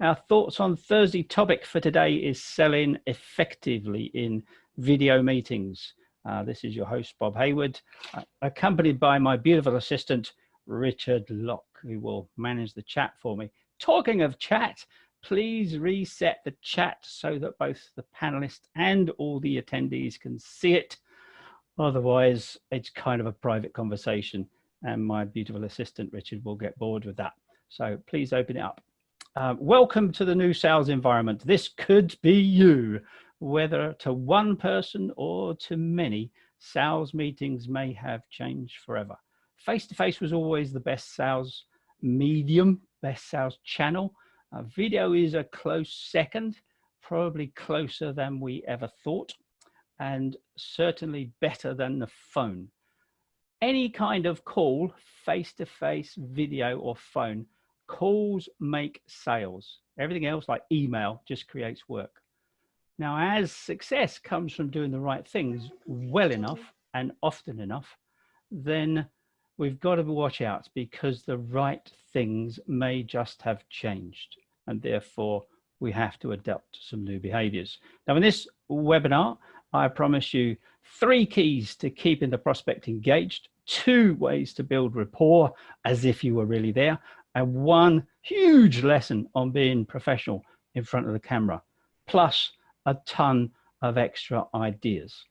Our thoughts on Thursday topic for today is selling effectively in video meetings. This is your host, Bob Hayward, accompanied by my beautiful assistant, Richard Locke, who will manage the chat for me. Talking of chat, please reset the chat so that both the panelists and all the attendees can see it. Otherwise, it's kind of a private conversation and my beautiful assistant, Richard, will get bored with that. So please open it up. Welcome to the new sales environment. This could be you. Whether to one person or to many, sales meetings may have changed forever. Face-to-face was always the best sales medium, best sales channel. Video is a close second, probably closer than we ever thought, and certainly better than the phone. Any kind of call, face-to-face, video or phone, calls make sales. Everything else like email just creates work. Now, as success comes from doing the right things well enough and often enough, then we've got to watch out because the right things may just have changed and therefore we have to adopt some new behaviors. Now, in this webinar, I promise you 3 keys to keeping the prospect engaged, 2 ways to build rapport as if you were really there, and 1 huge lesson on being professional in front of the camera, plus a ton of extra ideas.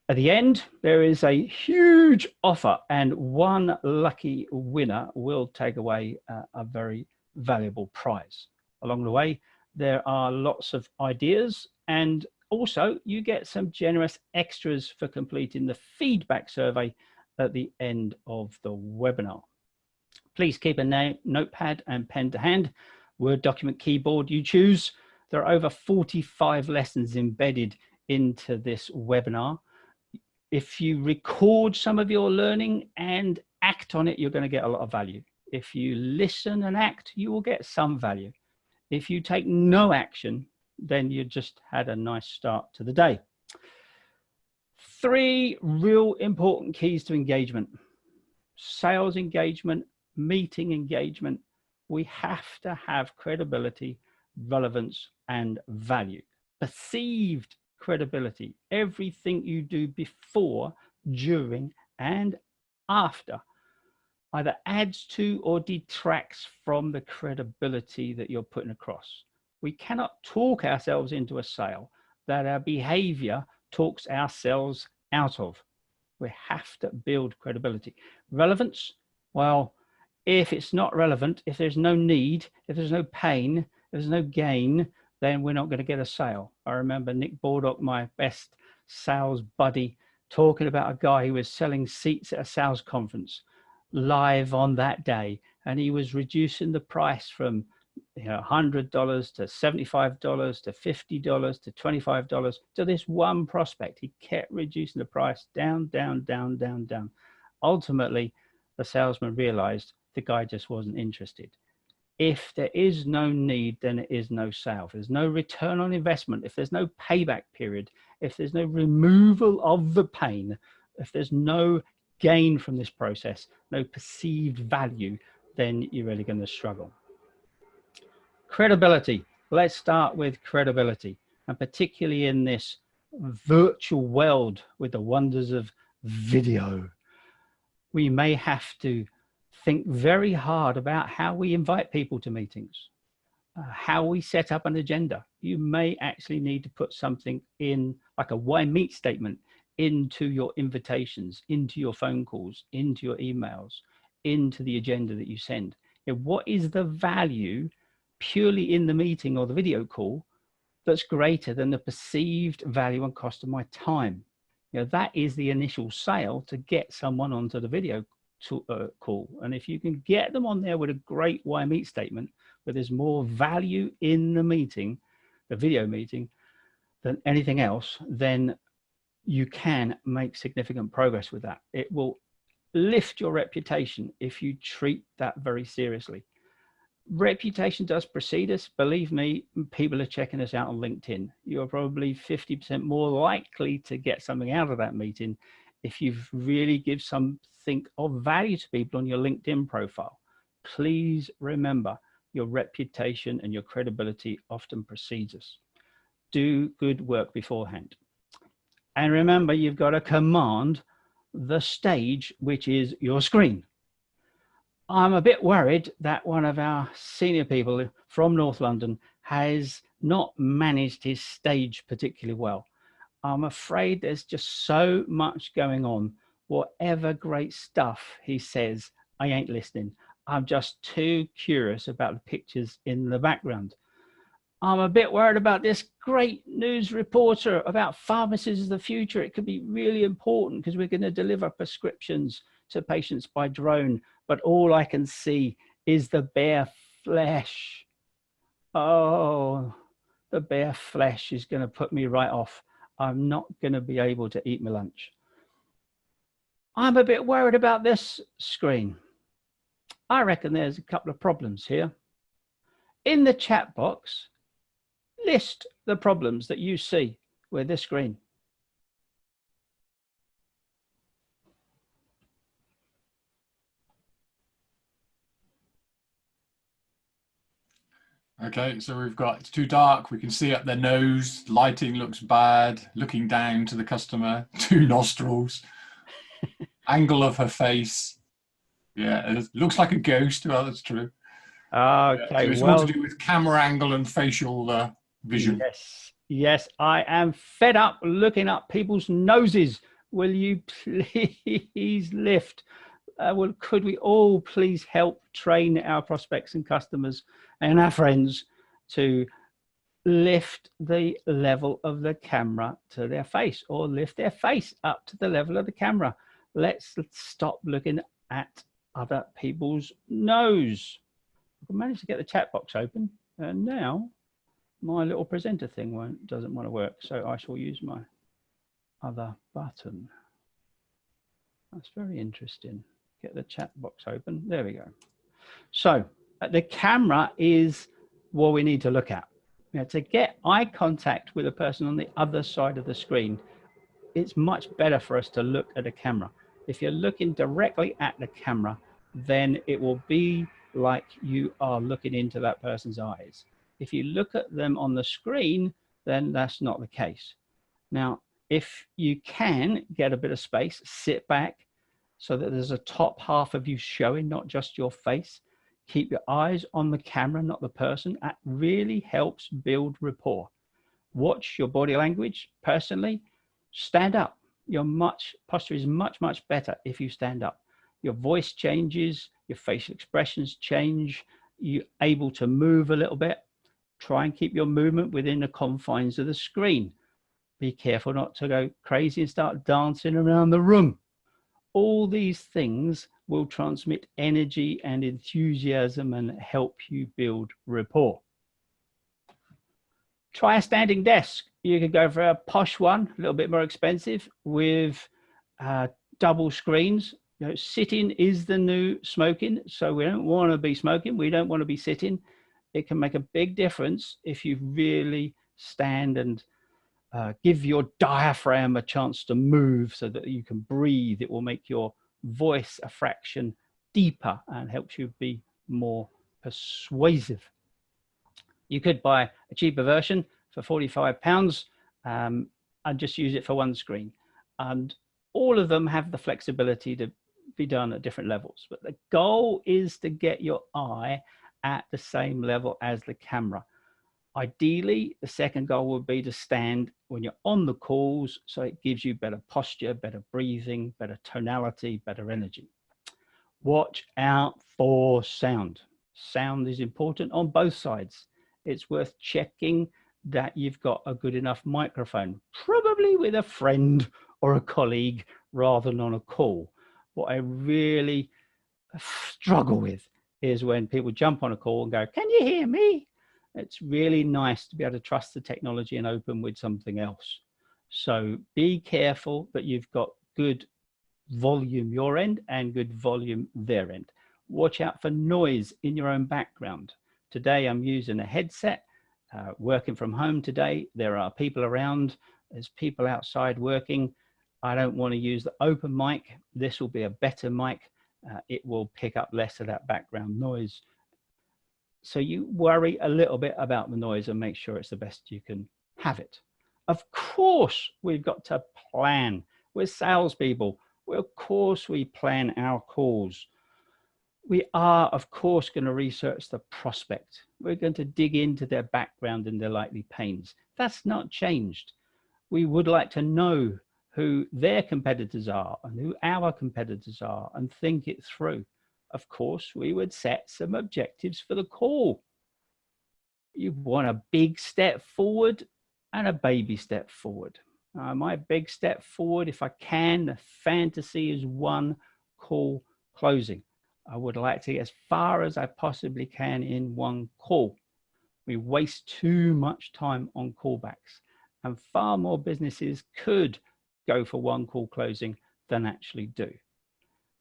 At the end, there is a huge offer and 1 lucky winner will take away a very valuable prize. Along the way, there are lots of ideas and also you get some generous extras for completing the feedback survey at the end of the webinar. Please keep a notepad and pen to hand, Word document, keyboard you choose. There are over 45 lessons embedded into this webinar. If you record some of your learning and act on it, you're going to get a lot of value. If you listen and act, you will get some value. If you take no action, then you just had a nice start to the day. 3 real important keys to engagement. Sales engagement, meeting engagement. We have to have credibility, relevance, and value. Perceived credibility. Everything you do before, during, and after either adds to or detracts from the credibility that you're putting across. We cannot talk ourselves into a sale that our behavior talks ourselves out of. We have to build credibility. Relevance, well, if it's not relevant, if there's no need, if there's no pain, if there's no gain, then we're not going to get a sale. I remember Nick Baldock, my best sales buddy, talking about a guy who was selling seats at a sales conference live on that day. And he was reducing the price from $100 to $75 to $50 to $25 to this one prospect. He kept reducing the price down, down, down, down, down. Ultimately, the salesman realized the guy just wasn't interested. If there is no need, then it is no sale. If there's no return on investment, if there's no payback period, if there's no removal of the pain, if there's no gain from this process, no perceived value, then you're really going to struggle. Credibility. Let's start with credibility, and particularly in this virtual world with the wonders of video. We may have to think very hard about how we invite people to meetings, how we set up an agenda. You may actually need to put something in, like a why meet statement, into your invitations, into your phone calls, into your emails, into the agenda that you send. What is the value purely in the meeting or the video call that's greater than the perceived value and cost of my time? That is the initial sale to get someone onto the video call. And if you can get them on there with a great why meet statement, where there's more value in the meeting, the video meeting, than anything else, then you can make significant progress with that. It will lift your reputation if you treat that very seriously. Reputation does precede us. Believe me, people are checking us out on LinkedIn. You're probably 50% more likely to get something out of that meeting if you've really give something of value to people on your LinkedIn profile. Please remember, your reputation and your credibility often precedes us. Do good work beforehand. And remember, you've got to command the stage, which is your screen. I'm a bit worried that one of our senior people from North London has not managed his stage particularly well. I'm afraid there's just so much going on. Whatever great stuff he says, I ain't listening. I'm just too curious about the pictures in the background. I'm a bit worried about this great news reporter about pharmacies of the future. It could be really important because we're going to deliver prescriptions to patients by drone, but all I can see is the bare flesh. Oh, the bare flesh is going to put me right off. I'm not going to be able to eat my lunch. I'm a bit worried about this screen. I reckon there's a couple of problems here. In the chat box, list the problems that you see with this screen. Okay, so we've got, it's too dark, we can see up their nose, lighting looks bad, looking down to the customer, 2 nostrils, angle of her face. Yeah, it looks like a ghost. Well, that's true. Okay, yeah, so it's well, more to do with camera angle and facial vision. Yes, I am fed up looking up people's noses. Will you please lift? Well, could we all please help train our prospects and customers and our friends to lift the level of the camera to their face, or lift their face up to the level of the camera? Let's stop looking at other people's nose. I managed to get the chat box open, and now my little presenter thing doesn't want to work, so I shall use my other button. That's very interesting. Get the chat box open. There we go. So the camera is what we need to look at. Now, to get eye contact with a person on the other side of the screen, it's much better for us to look at a camera. If you're looking directly at the camera, then it will be like you are looking into that person's eyes. If you look at them on the screen, then that's not the case. Now, if you can get a bit of space, sit back so that there's a top half of you showing, not just your face. Keep your eyes on the camera, not the person. That really helps build rapport. Watch your body language. Personally, stand up. Your posture is much better if you stand up. Your voice changes, your facial expressions change, you're able to move a little bit. Try and keep your movement within the confines of the screen. Be careful not to go crazy and start dancing around the room. All these things will transmit energy and enthusiasm and help you build rapport. Try a standing desk. You could go for a posh one, a little bit more expensive, with double screens. You know, sitting is the new smoking, so we don't want to be smoking. We don't want to be sitting. It can make a big difference if you really stand and give your diaphragm a chance to move so that you can breathe. It will make your voice a fraction deeper and helps you be more persuasive. You could buy a cheaper version for £45 and just use it for one screen. And all of them have the flexibility to be done at different levels. But the goal is to get your eye at the same level as the camera. Ideally, the second goal would be to stand when you're on the calls, so it gives you better posture, better breathing, better tonality, better energy. Watch out for sound. Sound is important on both sides. It's worth checking that you've got a good enough microphone, probably with a friend or a colleague rather than on a call. What I really struggle with is when people jump on a call and go, "Can you hear me?" It's really nice to be able to trust the technology and open with something else. So be careful that you've got good volume your end and good volume their end. Watch out for noise in your own background. Today I'm using a headset, working from home today. There are people around, there's people outside working. I don't want to use the open mic. This will be a better mic. It will pick up less of that background noise. So you worry a little bit about the noise and make sure it's the best you can have it. Of course, we've got to plan. We're salespeople. Of course, we plan our calls. We are, of course, going to research the prospect. We're going to dig into their background and their likely pains. That's not changed. We would like to know who their competitors are and who our competitors are and think it through. Of course, we would set some objectives for the call. You want a big step forward and a baby step forward. My big step forward, if I can, the fantasy is one call closing. I would like to get as far as I possibly can in one call. We waste too much time on callbacks, and far more businesses could go for one call closing than actually do.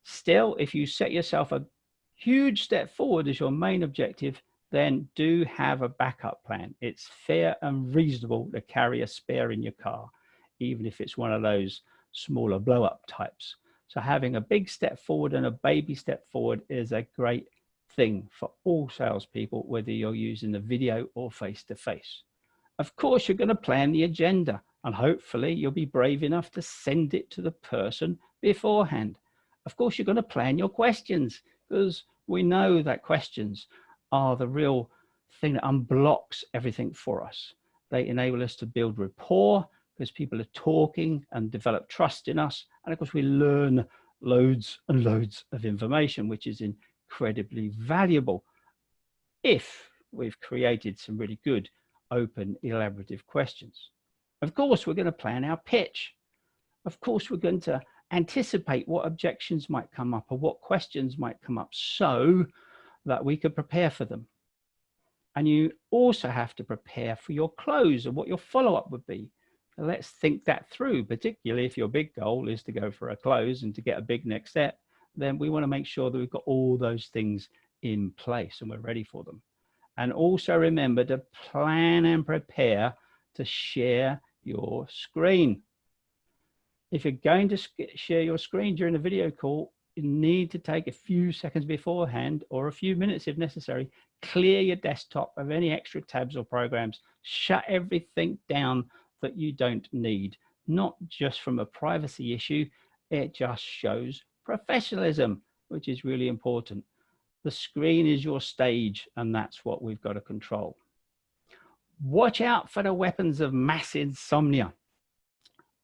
Still, if you set yourself a huge step forward as your main objective, then do have a backup plan. It's fair and reasonable to carry a spare in your car, even if it's one of those smaller blow-up types. So having a big step forward and a baby step forward is a great thing for all salespeople, whether you're using the video or face-to-face. Of course, you're going to plan the agenda, and hopefully you'll be brave enough to send it to the person beforehand. Of course, you're going to plan your questions, because we know that questions are the real thing that unblocks everything for us. They enable us to build rapport, because people are talking and develop trust in us. And of course, we learn loads and loads of information, which is incredibly valuable if we've created some really good, open, elaborative questions. Of course, we're going to plan our pitch. Of course, we're going to anticipate what objections might come up or what questions might come up so that we could prepare for them. And you also have to prepare for your close and what your follow-up would be. Let's think that through, particularly if your big goal is to go for a close and to get a big next step, then we want to make sure that we've got all those things in place and we're ready for them. And also remember to plan and prepare to share your screen. If you're going to share your screen during a video call, you need to take a few seconds beforehand or a few minutes if necessary, clear your desktop of any extra tabs or programs, shut everything down that you don't need, not just from a privacy issue, it just shows professionalism, which is really important. The screen is your stage, and that's what we've got to control. Watch out for the weapons of mass insomnia.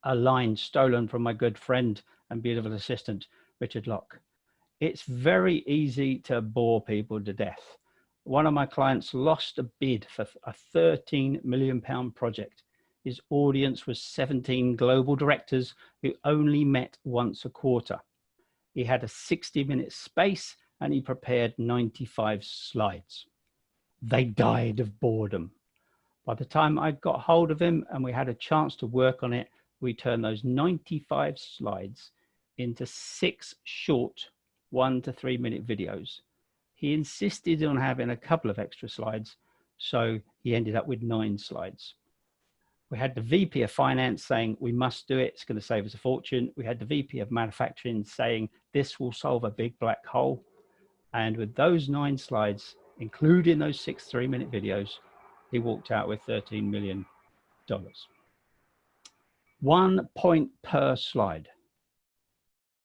A line stolen from my good friend and beautiful assistant, Richard Locke. It's very easy to bore people to death. One of my clients lost a bid for a £13 million project. His audience was 17 global directors who only met once a quarter. He had a 60-minute space and he prepared 95 slides. They died of boredom. By the time I got hold of him and we had a chance to work on it, we turned those 95 slides into 6 short 1 to 3 minute videos. He insisted on having a couple of extra slides, so he ended up with 9 slides. We had the VP of finance saying, we must do it, it's going to save us a fortune. We had the VP of manufacturing saying, this will solve a big black hole. And with those 9 slides, including those 6 3-minute videos, he walked out with $13 million. 1 point per slide.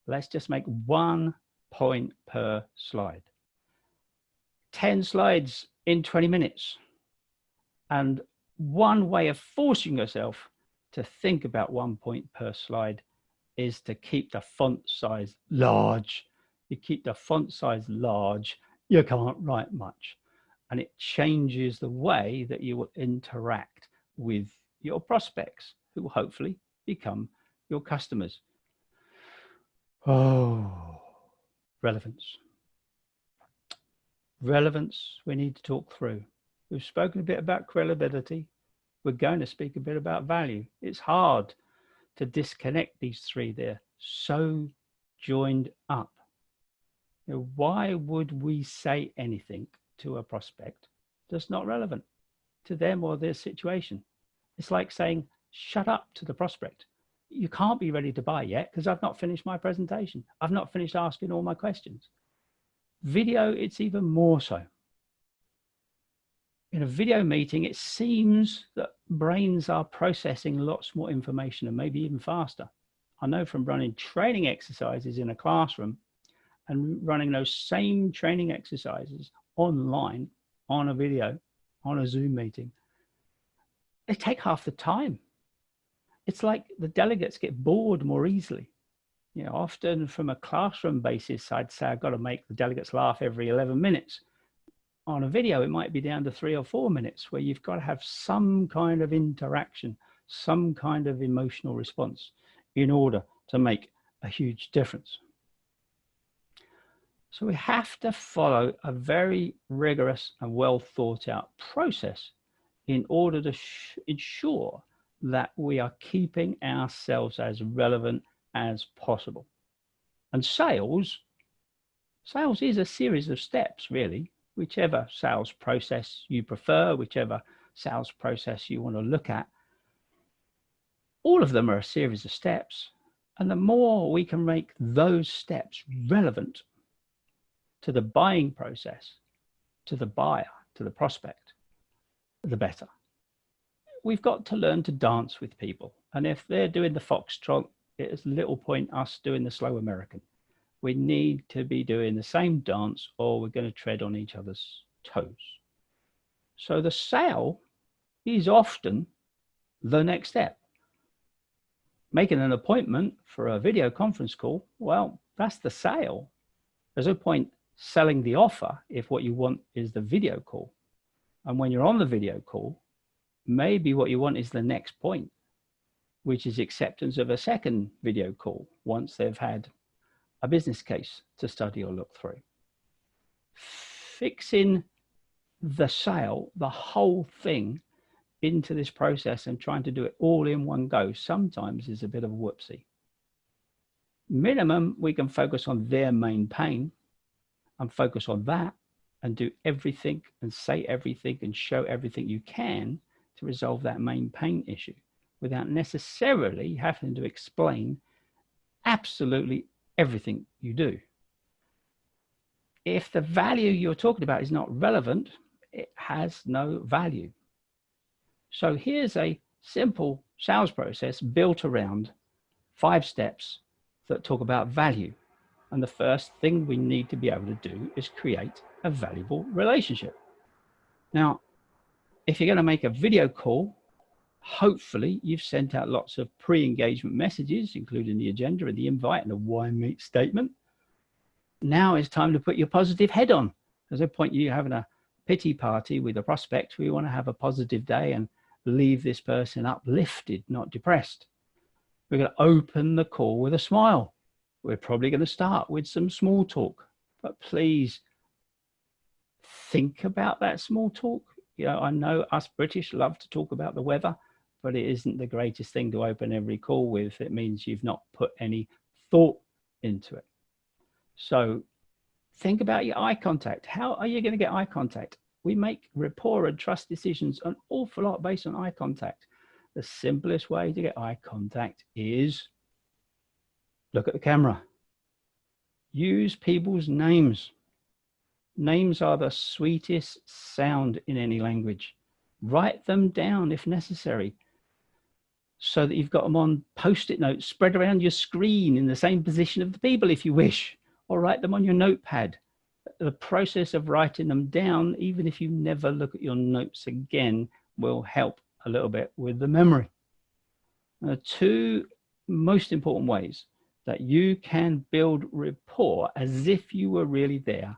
Let's just make 1 point per slide. 10 slides in 20 minutes. And one way of forcing yourself to think about 1 point per slide is to keep the font size large. You keep the font size large, you can't write much. And it changes the way that you will interact with your prospects, who will hopefully become your customers. Oh, relevance. Relevance we need to talk through. We've spoken a bit about credibility. We're going to speak a bit about value. It's hard to disconnect these three. They're so joined up. You know, why would we say anything to a prospect that's not relevant to them or their situation? It's like saying, shut up to the prospect. You can't be ready to buy yet because I've not finished my presentation. I've not finished asking all my questions. Video, it's even more so. In a video meeting, it seems that brains are processing lots more information and maybe even faster. I know from running training exercises in a classroom and running those same training exercises online on a video, on a Zoom meeting, they take half the time. It's like the delegates get bored more easily. You know, often from a classroom basis, I'd say I've got to make the delegates laugh every 11 minutes. On a video, it might be down to 3 or 4 minutes, where you've got to have some kind of interaction, some kind of emotional response in order to make a huge difference. So we have to follow a very rigorous and well thought out process in order to ensure that we are keeping ourselves as relevant as possible. And sales is a series of steps, really. Whichever sales process you prefer, whichever sales process you want to look at, all of them are a series of steps. And the more we can make those steps relevant to the buying process, to the buyer, to the prospect, the better. We've got to learn to dance with people. And if they're doing the foxtrot, it's little point us doing the slow American. We need to be doing the same dance, or we're going to tread on each other's toes. So the sale is often the next step. Making an appointment for a video conference call, well, that's the sale. There's no point selling the offer if what you want is the video call. And when you're on the video call, maybe what you want is the next point, which is acceptance of a second video call once they've had a business case to study or look through. Fixing the sale, the whole thing, into this process and trying to do it all in one go sometimes is a bit of a whoopsie. Minimum, we can focus on their main pain and focus on that and do everything and say everything and show everything you can to resolve that main pain issue without necessarily having to explain absolutely everything you do. If the value you're talking about is not relevant, it has no value. So here's a simple sales process built around 5 steps that talk about value. And the first thing we need to be able to do is create a valuable relationship. Now, if you're going to make a video call, hopefully you've sent out lots of pre-engagement messages, including the agenda and the invite and a why meet statement. Now it's time to put your positive head on. There's no point you having a pity party with a prospect. We want to have a positive day and leave this person uplifted, not depressed. We're going to open the call with a smile. We're probably going to start with some small talk, but please think about that small talk. You know, I know us British love to talk about the weather, but it isn't the greatest thing to open every call with. It means you've not put any thought into it. So think about your eye contact. How are you going to get eye contact? We make rapport and trust decisions an awful lot based on eye contact. The simplest way to get eye contact is look at the camera. Use people's names. Names are the sweetest sound in any language. Write them down if necessary, so that you've got them on post-it notes spread around your screen in the same position of the people if you wish, or write them on your notepad. The process of writing them down, even if you never look at your notes again, will help a little bit with the memory. The 2 most important ways that you can build rapport as if you were really there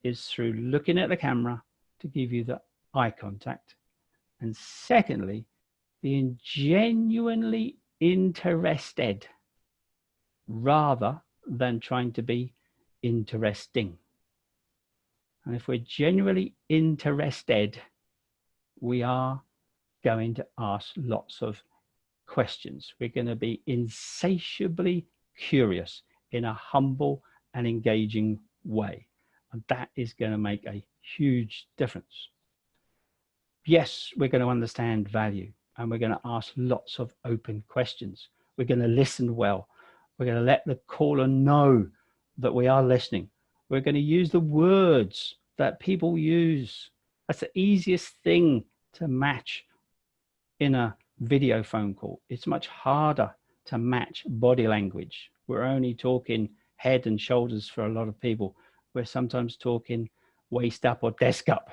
is through looking at the camera to give you the eye contact. And secondly, being genuinely interested rather than trying to be interesting. And if we're genuinely interested, we are going to ask lots of questions. We're going to be insatiably curious in a humble and engaging way. And that is going to make a huge difference. Yes, we're going to understand value, and we're going to ask lots of open questions. We're going to listen well. We're going to let the caller know that we are listening. We're going to use the words that people use That's the easiest thing to match in a video phone call. It's much harder to match body language. We're only talking head and shoulders for a lot of people. We're sometimes talking waist up or desk up.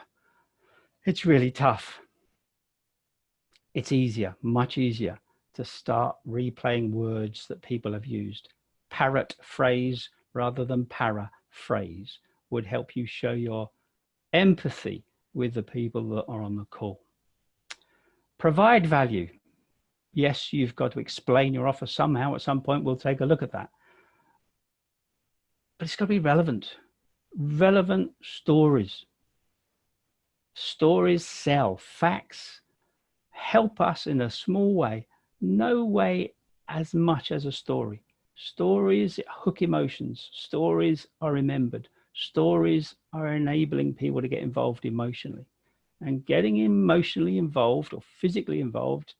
It's really tough. It's easier, much easier to start replaying words that people have used. Parrot phrase rather than paraphrase would help you show your empathy with the people that are on the call. Provide value. Yes, you've got to explain your offer somehow. At some point, we'll take a look at that. But it's got to be relevant. Relevant stories. Stories sell. Facts help us in a small way. No way as much as a story. Stories hook emotions. Stories are remembered. Stories are enabling people to get involved emotionally. And getting emotionally involved or physically involved,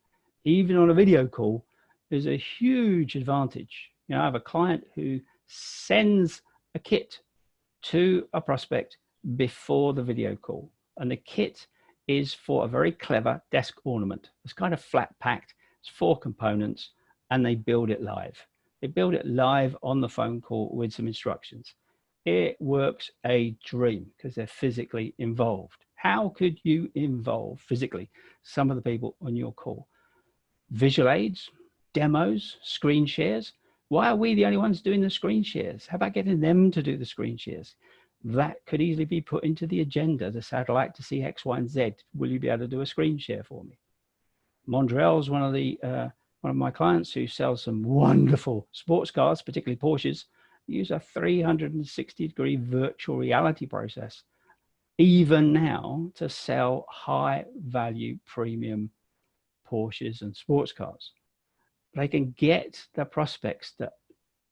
even on a video call, is a huge advantage. You know, I have a client who sends a kit to a prospect before the video call. And the kit is for a very clever desk ornament. It's kind of flat packed. It's 4 components, and they build it live. They build it live on the phone call with some instructions. It works a dream because they're physically involved. How could you involve physically some of the people on your call? Visual aids, demos, screen shares. Why are we the only ones doing the screen shares? How about getting them to do the screen shares? That could easily be put into the agenda. The satellite to see X, Y, and Z. Will you be able to do a screen share for me? Mondrell's one of my clients who sells some wonderful sports cars, particularly Porsches. Use a 360-degree virtual reality process, even now, to sell high-value premium Porsches and sports cars. They can get the prospects that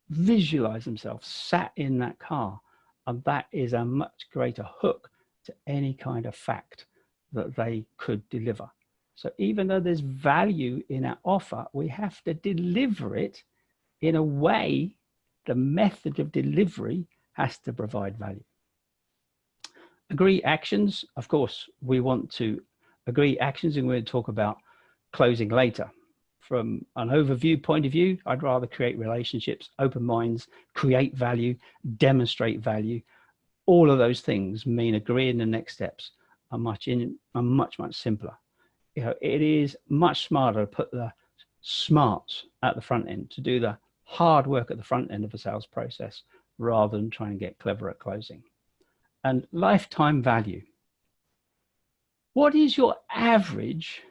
visualize themselves sat in that car, and that is a much greater hook to any kind of fact that they could deliver. So even though there's value in our offer, we have to deliver it in a way. The method of delivery has to provide value. Agree actions. Of course, we want to agree actions, and we're going to talk about closing later. From an overview point of view, I'd rather create relationships, open minds, create value, demonstrate value. All of those things mean agreeing the next steps are much simpler. You know, it is much smarter to put the smarts at the front end, to do the hard work at the front end of a sales process rather than trying to get clever at closing. And lifetime value. What is your average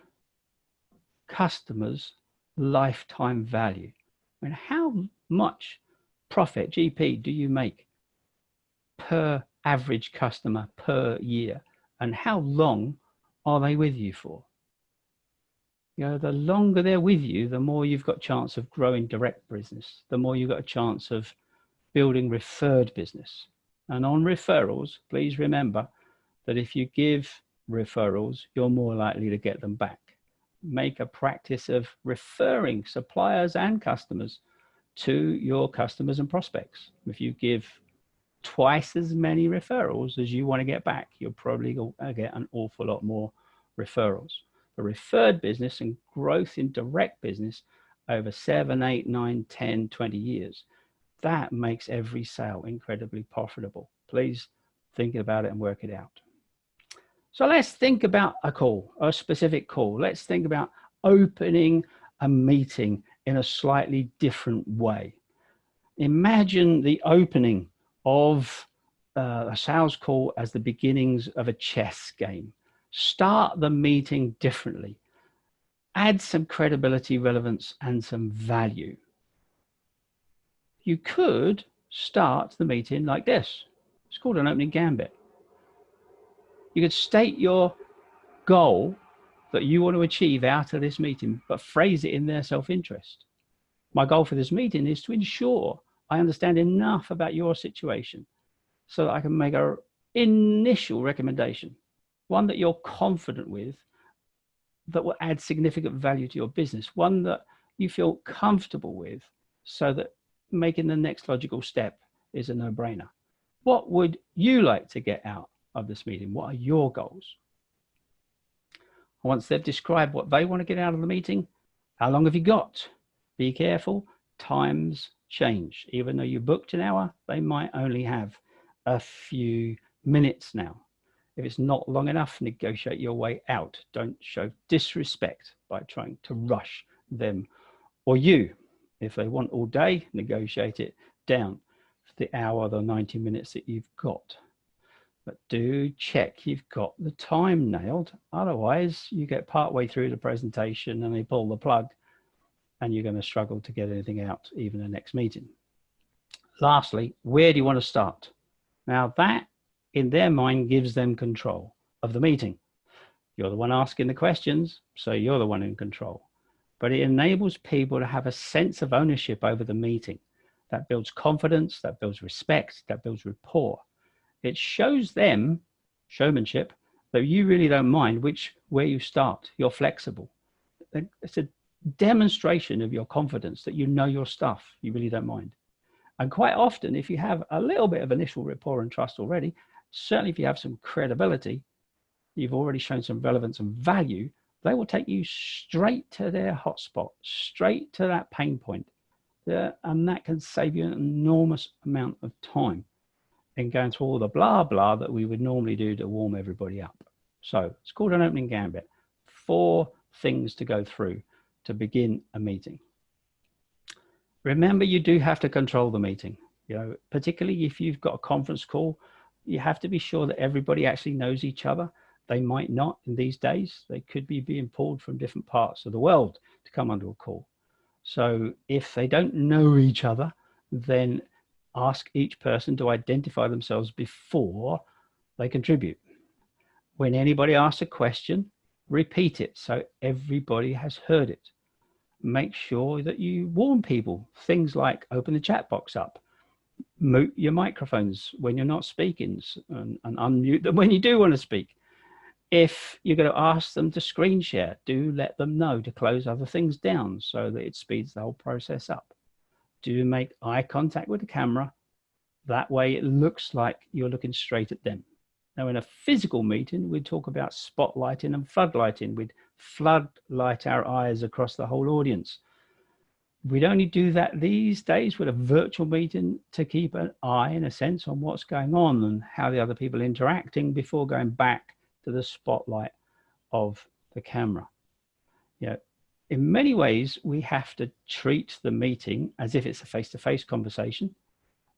customer's lifetime value? I mean, how much profit, GP, do you make per average customer per year? And how long are they with you for? You know, the longer they're with you, the more you've got a chance of growing direct business, the more you've got a chance of building referred business. And on referrals, please remember that if you give referrals, you're more likely to get them back. Make a practice of referring suppliers and customers to your customers and prospects. If you give twice as many referrals as you want to get back, you're probably going to get an awful lot more referrals. The referred business and growth in direct business over 7, 8, 9, 10, 20 years, that makes every sale incredibly profitable. Please think about it and work it out. So let's think about a call, a specific call. Let's think about opening a meeting in a slightly different way. Imagine the opening of a sales call as the beginnings of a chess game. Start the meeting differently. Add some credibility, relevance, and some value. You could start the meeting like this. It's called an opening gambit. You could state your goal that you want to achieve out of this meeting, but phrase it in their self-interest. My goal for this meeting is to ensure I understand enough about your situation so that I can make an initial recommendation, one that you're confident with, that will add significant value to your business, one that you feel comfortable with, so that making the next logical step is a no-brainer. What would you like to get out of this meeting? What are your goals? Once they've described what they want to get out of the meeting, how long have you got? Be careful, times change. Even though you booked an hour, they might only have a few minutes now. If it's not long enough, negotiate your way out. Don't show disrespect by trying to rush them or you. If they want all day, negotiate it down for the hour, the 90 minutes that you've got. But do check you've got the time nailed. Otherwise, you get partway through the presentation and they pull the plug and you're going to struggle to get anything out, even the next meeting. Lastly, where do you want to start? Now that, in their mind, gives them control of the meeting. You're the one asking the questions, so you're the one in control. But it enables people to have a sense of ownership over the meeting. That builds confidence, that builds respect, that builds rapport. It shows them, showmanship, that you really don't mind where you start. You're flexible. It's a demonstration of your confidence that you know your stuff. You really don't mind. And quite often, if you have a little bit of initial rapport and trust already, certainly if you have some credibility, you've already shown some relevance and value, they will take you straight to their hotspot, straight to that pain point. And that can save you an enormous amount of time in going through all the blah, blah that we would normally do to warm everybody up. So it's called an opening gambit. 4 things to go through to begin a meeting. Remember, you do have to control the meeting. Particularly if you've got a conference call, you have to be sure that everybody actually knows each other. They might not in these days. They could be being pulled from different parts of the world to come onto a call. So if they don't know each other, then ask each person to identify themselves before they contribute. When anybody asks a question, repeat it so everybody has heard it. Make sure that you warn people. Things like open the chat box up, mute your microphones when you're not speaking, and unmute them when you do want to speak. If you're going to ask them to screen share, do let them know to close other things down so that it speeds the whole process up. Do make eye contact with the camera. That way it looks like you're looking straight at them. Now, in a physical meeting, we talk about spotlighting and floodlighting. We'd floodlight our eyes across the whole audience. We'd only do that these days with a virtual meeting to keep an eye, in a sense, on what's going on and how the other people are interacting before going back to the spotlight of the camera. In many ways, we have to treat the meeting as if it's a face-to-face conversation,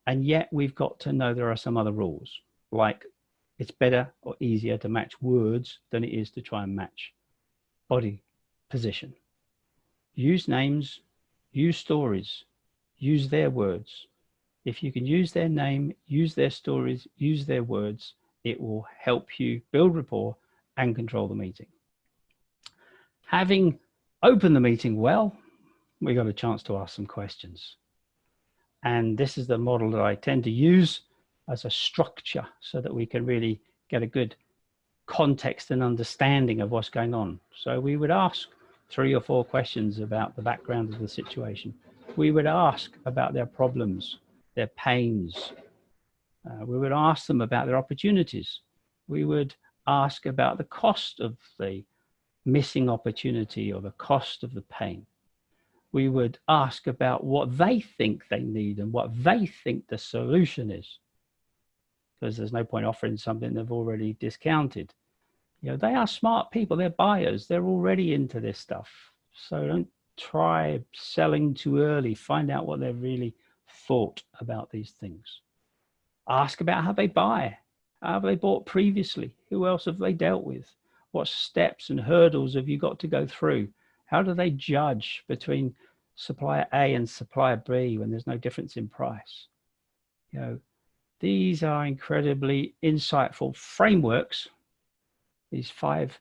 and yet we've got to know there are some other rules, like it's better or easier to match words than it is to try and match body position. Use names, use stories, use their words. If you can use their name, use their stories, use their words, it will help you build rapport and control the meeting. Having opened the meeting well, we got a chance to ask some questions. And this is the model that I tend to use as a structure so that we can really get a good context and understanding of what's going on. So we would ask 3 or 4 questions about the background of the situation. We would ask about their problems, their pains. We would ask them about their opportunities. We would ask about the cost of the missing opportunity or the cost of the pain. We would ask about what they think they need and what they think the solution is, because there's no point offering something they've already discounted. They are smart people, they're buyers, they're already into this stuff. So don't try selling too early. Find out what they've really thought about these things. Ask about how they buy. How have they bought previously? Who else have they dealt with? What steps and hurdles have you got to go through? How do they judge between supplier A and supplier B when there's no difference in price? These are incredibly insightful frameworks, these 5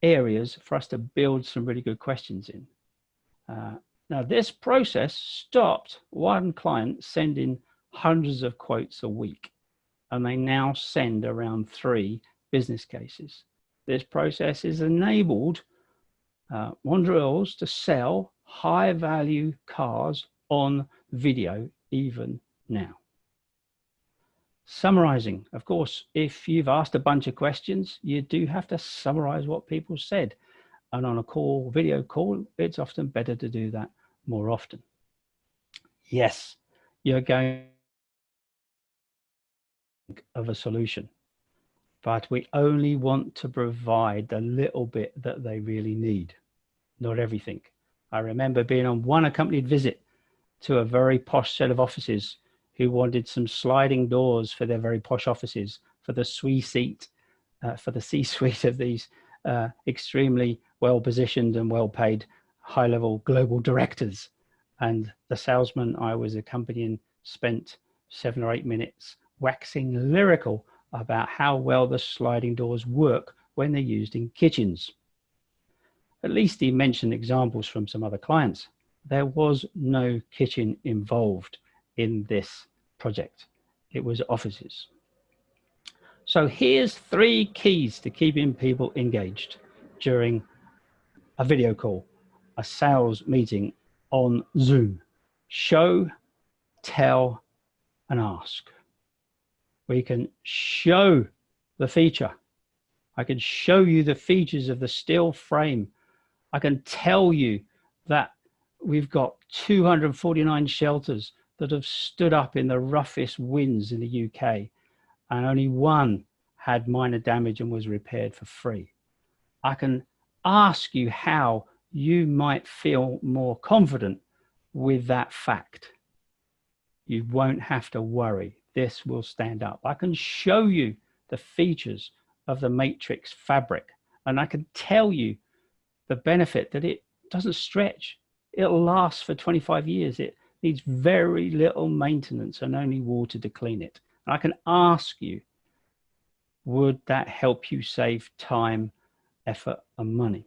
areas for us to build some really good questions in. Now, this process stopped one client sending hundreds of quotes a week, and they now send around 3 business cases. This process has enabled Mondrails to sell high-value cars on video even now. Summarizing. Of course, if you've asked a bunch of questions, you do have to summarize what people said. And on a call, video call, it's often better to do that more often. Yes, you're going of a solution, but we only want to provide the little bit that they really need, not everything. I remember being on one accompanied visit to a very posh set of offices who wanted some sliding doors for their very posh offices for the C-suite of these extremely well-positioned and well-paid high-level global directors. And the salesman I was accompanying spent 7 or 8 minutes waxing lyrical about how well the sliding doors work when they're used in kitchens. At least he mentioned examples from some other clients. There was no kitchen involved in this project. It was offices. So here's 3 keys to keeping people engaged during a video call, a sales meeting on Zoom. Show, tell, and ask. We can show the feature. I can show you the features of the steel frame. I can tell you that we've got 249 shelters that have stood up in the roughest winds in the UK, and only one had minor damage and was repaired for free. I can ask you how you might feel more confident with that fact. You won't have to worry. This will stand up. I can show you the features of the matrix fabric, and I can tell you the benefit that it doesn't stretch. It'll last for 25 years. It needs very little maintenance and only water to clean it. And I can ask you, would that help you save time, effort, and money?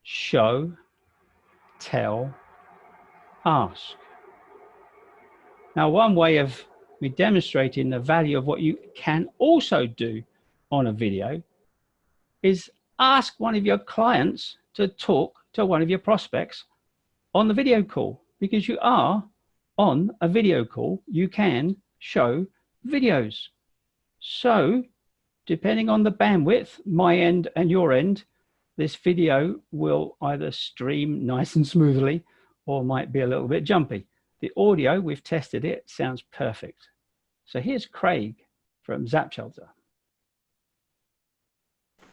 Show, tell, ask. Now, one way of me demonstrating the value of what you can also do on a video is ask one of your clients to talk to one of your prospects on the video call. Because you are on a video call, you can show videos. So depending on the bandwidth, my end and your end, this video will either stream nice and smoothly or might be a little bit jumpy. The audio, we've tested it, sounds perfect. So here's Craig from ZapShelter.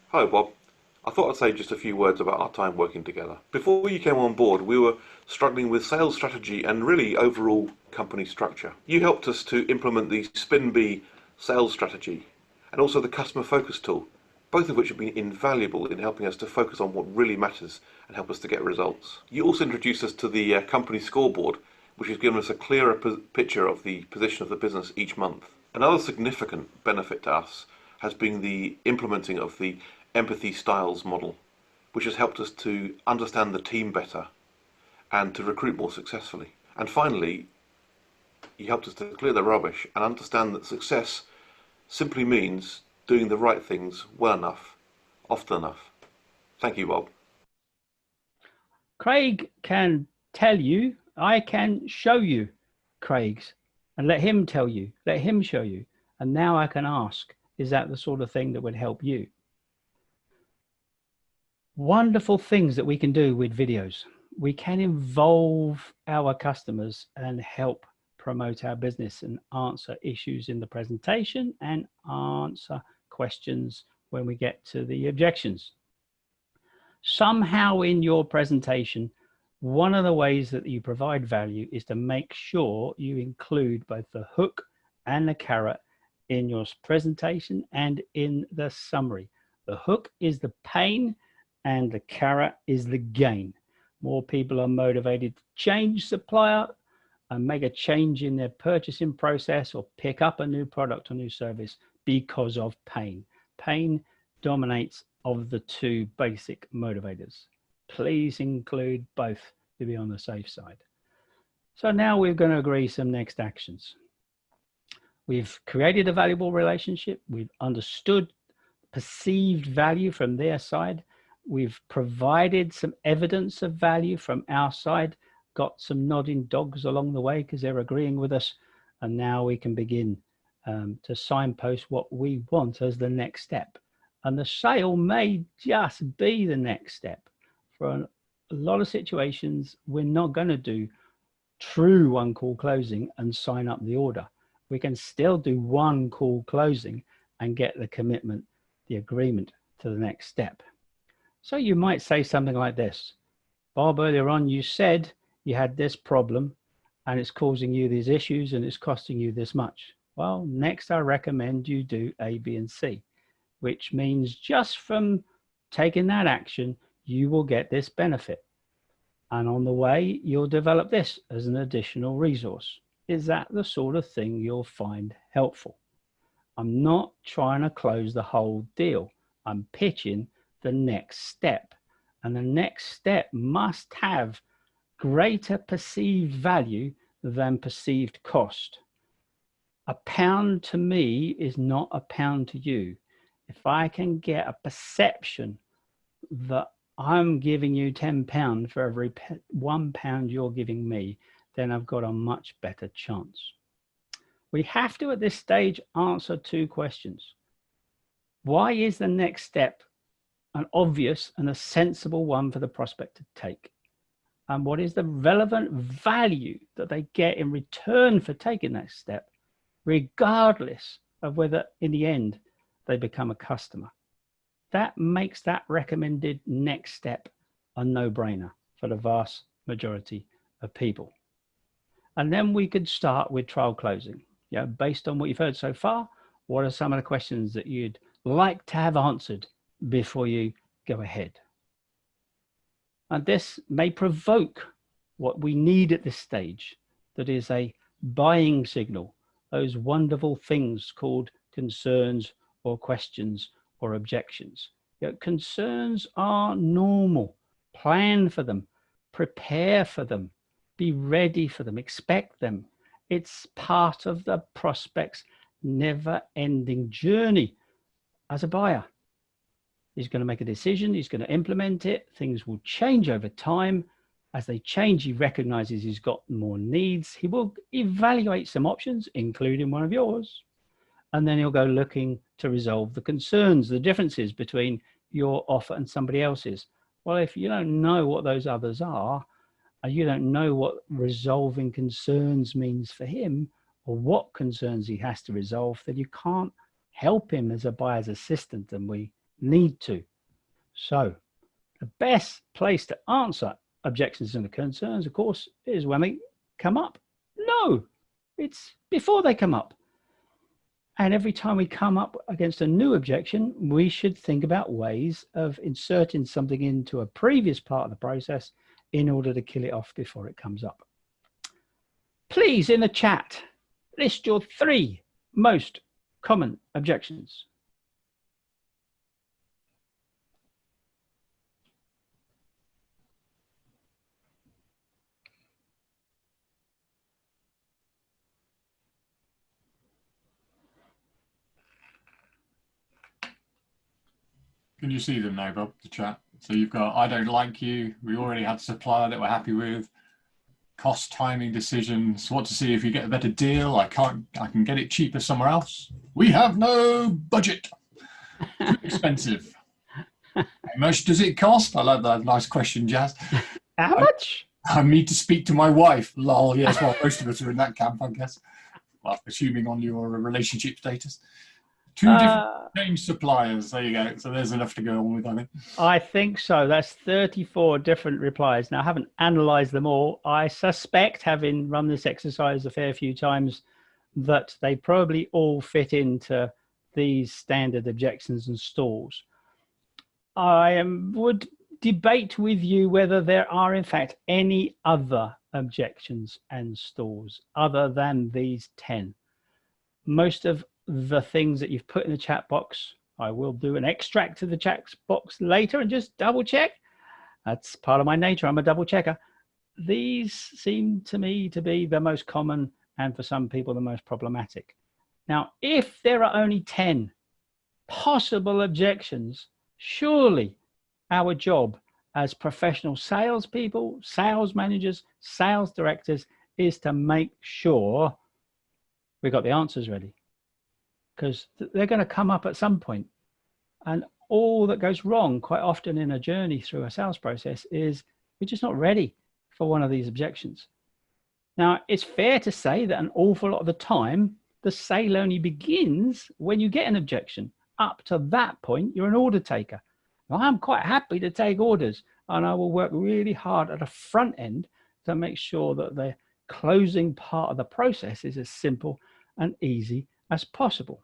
Hi Bob, I thought I'd say just a few words about our time working together. Before you came on board, we were struggling with sales strategy and really overall company structure. You helped us to implement the SpinBee sales strategy and also the customer focus tool, both of which have been invaluable in helping us to focus on what really matters and help us to get results. You also introduced us to the company scoreboard, which has given us a clearer picture of the position of the business each month. Another significant benefit to us has been the implementing of the empathy styles model, which has helped us to understand the team better and to recruit more successfully. And finally, you helped us to clear the rubbish and understand that success simply means doing the right things well enough, often enough. Thank you, Bob. Craig can tell you, I can show you Craig's, and let him tell you, let him show you. And now I can ask, is that the sort of thing that would help you? Wonderful things that we can do with videos. We can involve our customers and help promote our business and answer issues in the presentation and answer questions when we get to the objections. Somehow in your presentation, one of the ways that you provide value is to make sure you include both the hook and the carrot in your presentation and in the summary. The hook is the pain and the carrot is the gain. More people are motivated to change supplier and make a change in their purchasing process or pick up a new product or new service because of pain. Pain dominates of the 2 basic motivators. Please include both to be on the safe side. So now we're going to agree some next actions. We've created a valuable relationship. We've understood perceived value from their side. We've provided some evidence of value from our side, got some nodding dogs along the way because they're agreeing with us. And now we can begin to signpost what we want as the next step. And the sale may just be the next step. for a lot of situations, we're not going to do true one call closing and sign up the order. We can still do one call closing and get the commitment, the agreement to the next step. So you might say something like this: Bob, earlier on you said you had this problem and it's causing you these issues and it's costing you this much. Well, next I recommend you do A, B, and C, which means just from taking that action, you will get this benefit. And on the way, you'll develop this as an additional resource. Is that the sort of thing you'll find helpful? I'm not trying to close the whole deal. I'm pitching the next step. And the next step must have greater perceived value than perceived cost. A pound to me is not a pound to you. If I can get a perception that I'm giving you £10 for every £1 you're giving me, then I've got a much better chance. We have to, at this stage, answer two questions. Why is the next step an obvious and a sensible one for the prospect to take? And what is the relevant value that they get in return for taking that step, regardless of whether in the end they become a customer? That makes that recommended next step a no-brainer for the vast majority of people. And then we could start with trial closing. Yeah, based on what you've heard so far, what are some of the questions that you'd like to have answered before you go ahead? And this may provoke what we need at this stage, that is a buying signal, those wonderful things called concerns or questions or objections. You know, concerns are normal. Plan for them, prepare for them, be ready for them, expect them. It's part of the prospect's never-ending journey as a buyer. He's going to make a decision, he's going to implement it, things will change over time. As they change, he recognizes he's got more needs. He will evaluate some options, including one of yours, and then he'll go looking to resolve the concerns, the differences between your offer and somebody else's. Well, if you don't know what those others are, and you don't know what resolving concerns means for him, or what concerns he has to resolve, then you can't help him as a buyer's assistant, and we need to. So the best place to answer objections and concerns, of course, is when they come up. No, it's before they come up. And every time we come up against a new objection, we should think about ways of inserting something into a previous part of the process in order to kill it off before it comes up. Please, in the chat, list your 3 most common objections. Can you see them now, Bob, the chat? So you've got, I don't like you. We already had a supplier that we're happy with. Cost, timing, decisions. What to see if you get a better deal. I can get it cheaper somewhere else. We have no budget. Too expensive. How much does it cost? I love that. Nice question, Jazz. How much? I need to speak to my wife. Lol. Yes, well, most of us are in that camp, I guess. Well, assuming on your relationship status. 2 different change suppliers. There you go. So there's enough to go on with, I think. I think so. That's 34 different replies. Now, I haven't analyzed them all. I suspect, having run this exercise a fair few times, that they probably all fit into these standard objections and stalls. I would debate with you whether there are, in fact, any other objections and stalls other than these 10. Most of the things that you've put in the chat box, I will do an extract to the chat box later and just double check. That's part of my nature. I'm a double checker. These seem to me to be the most common and for some people the most problematic. Now, if there are only 10 possible objections, surely our job as professional salespeople, sales managers, sales directors is to make sure we got the answers ready, because they're going to come up at some point. And all that goes wrong quite often in a journey through a sales process is we're just not ready for one of these objections. Now, it's fair to say that an awful lot of the time, the sale only begins when you get an objection. Up to that point, you're an order taker. Now, I'm quite happy to take orders, and I will work really hard at the front end to make sure that the closing part of the process is as simple and easy as possible.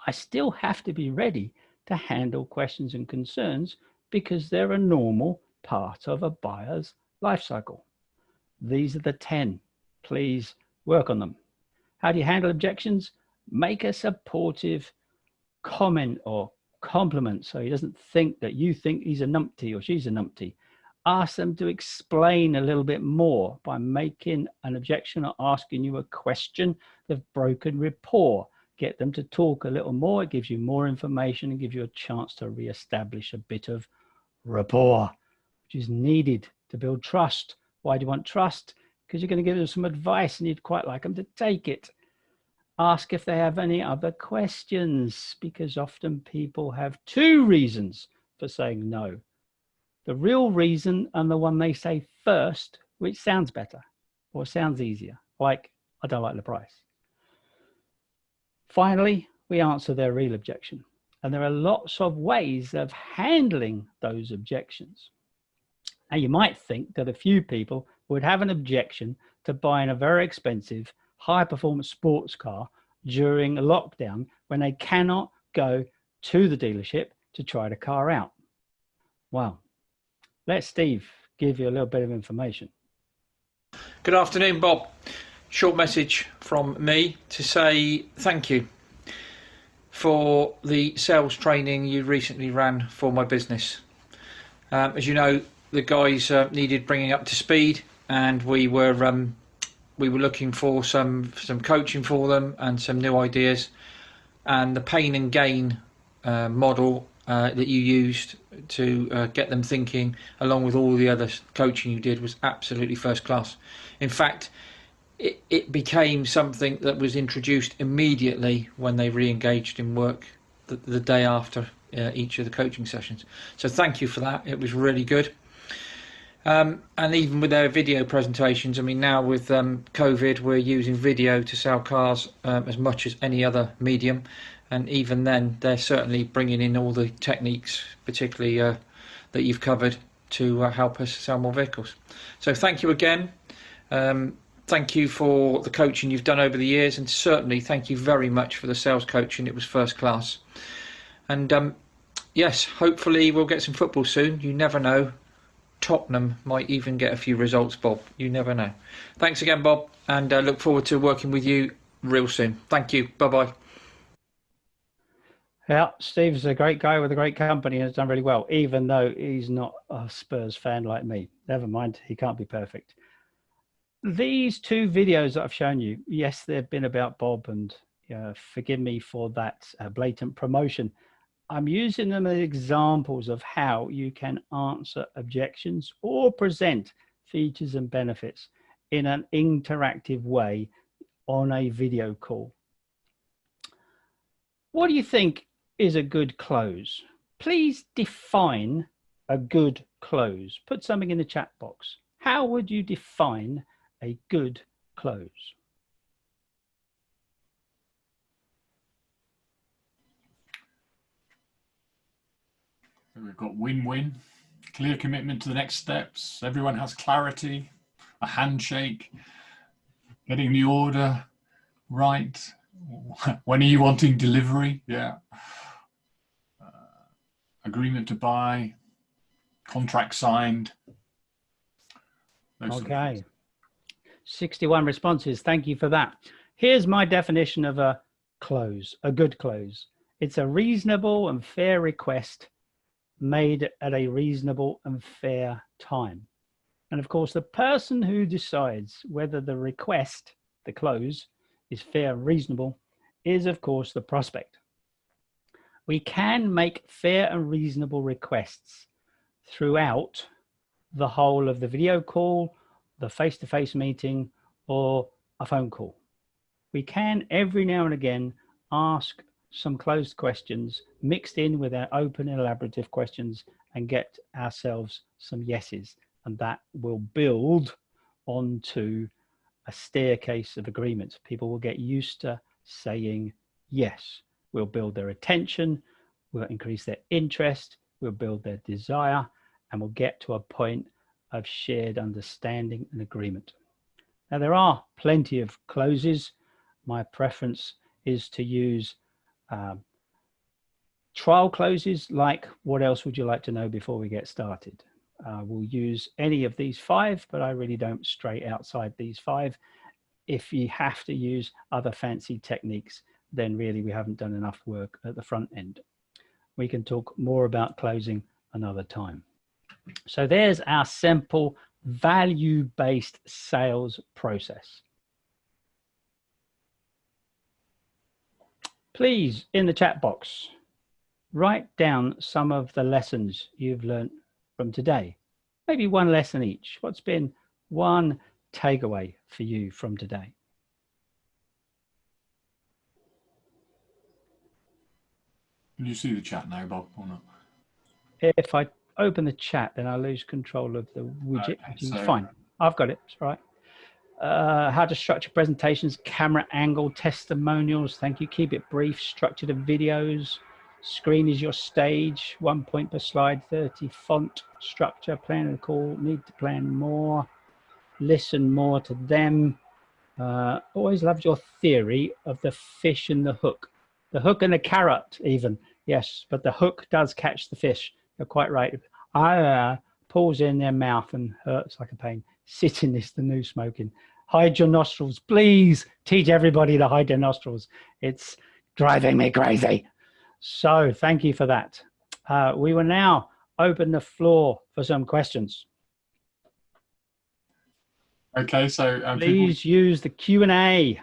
I still have to be ready to handle questions and concerns because they're a normal part of a buyer's life cycle. These are the 10. Please work on them. How do you handle objections? Make a supportive comment or compliment so he doesn't think that you think he's a numpty or she's a numpty. Ask them to explain a little bit more by making an objection or asking you a question. They've broken rapport. Get them to talk a little more. It gives you more information and gives you a chance to re-establish a bit of rapport, which is needed to build trust. Why do you want trust? Because you're going to give them some advice and you'd quite like them to take it. Ask if they have any other questions, because often people have 2 reasons for saying no. The real reason and the one they say first, which sounds better or sounds easier, like, I don't like the price. Finally, we answer their real objection. And there are lots of ways of handling those objections. Now, you might think that a few people would have an objection to buying a very expensive, high-performance sports car during a lockdown when they cannot go to the dealership to try the car out. Well, let Steve give you a little bit of information. Good afternoon, Bob. Short message from me to say thank you for the sales training you recently ran for my business. As you know, the guys needed bringing up to speed, and we were looking for some coaching for them and some new ideas. And the pain and gain model that you used to get them thinking, along with all the other coaching you did, was absolutely first class. In fact, it became something that was introduced immediately when they re-engaged in work the day after each of the coaching sessions. So thank you for that. It was really good. And even with their video presentations, I mean, now with COVID, we're using video to sell cars as much as any other medium. And even then, they're certainly bringing in all the techniques, particularly that you've covered, to help us sell more vehicles. So thank you again. Thank you for the coaching you've done over the years, and certainly thank you very much for the sales coaching. It was first class. And yes, hopefully we'll get some football soon. You never know. Tottenham might even get a few results, Bob. You never know. Thanks again, Bob, and look forward to working with you real soon. Thank you. Bye-bye. Yeah, Steve's a great guy with a great company and has done really well, even though he's not a Spurs fan like me. Never mind, he can't be perfect. These 2 videos that I've shown you, yes, they've been about Bob, and forgive me for that blatant promotion. I'm using them as examples of how you can answer objections or present features and benefits in an interactive way on a video call. What do you think is a good close? Please define a good close. Put something in the chat box. How would you define a good close? We've got win-win, clear commitment to the next steps. Everyone has clarity, a handshake, getting the order right. When are you wanting delivery? Yeah. Agreement to buy, contract signed. Okay. 61 responses. Thank you for that. Here's my definition of a close, a good close. It's a reasonable and fair request made at a reasonable and fair time. And of course, the person who decides whether the request, the close, is fair and reasonable is, of course, the prospect. We can make fair and reasonable requests throughout the whole of the video call, the face-to-face meeting, or a phone call. We can every now and again ask some closed questions mixed in with our open elaborative questions and get ourselves some yeses, and that will build onto a staircase of agreements. People will get used to saying yes. We'll build their attention, we'll increase their interest, we'll build their desire, and we'll get to a point of shared understanding and agreement. Now, there are plenty of closes. My preference is to use trial closes, like what else would you like to know before we get started? We'll use any of these 5, but I really don't stray outside these 5. If you have to use other fancy techniques, then really we haven't done enough work at the front end. We can talk more about closing another time. So there's our simple value-based sales process. Please, in the chat box, write down some of the lessons you've learned from today. Maybe one lesson each. What's been one takeaway for you from today? Can you see the chat now, Bob, or not? If I open the chat, then I lose control of the widget, which is fine. I've got it, it's all right. How to structure presentations, camera angle, testimonials. Thank you. Keep it brief, structure the videos. Screen is your stage, 1 point per slide, 30 font, structure, plan and call, need to plan more, listen more to them. Always loved your theory of the fish and the hook and the carrot even. Yes, but the hook does catch the fish. You're quite right. Pulls in their mouth and hurts like a pain. Sitting is the new smoking. Hide your nostrils. Please teach everybody to hide their nostrils. It's driving me crazy. So thank you for that. We will now open the floor for some questions. Okay, so please use the Q&A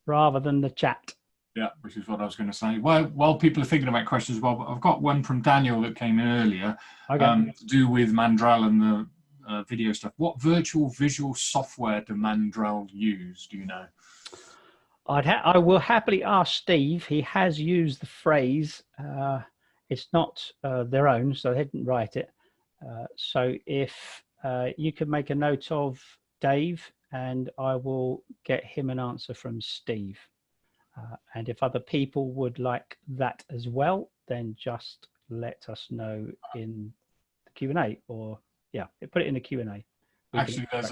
rather than the chat. Yeah, which is what I was going to say. While people are thinking about questions, Bob, I've got one from Daniel that came in earlier, to do with Mandrel and the video stuff. What virtual visual software do Mandrel use? Do you know? I will happily ask Steve. He has used the phrase. It's not their own, so they didn't write it. So if you could make a note of Dave, and I will get him an answer from Steve. And if other people would like that as well, then just let us know in the Q&A, or yeah, put it in the Q&A. Actually, there's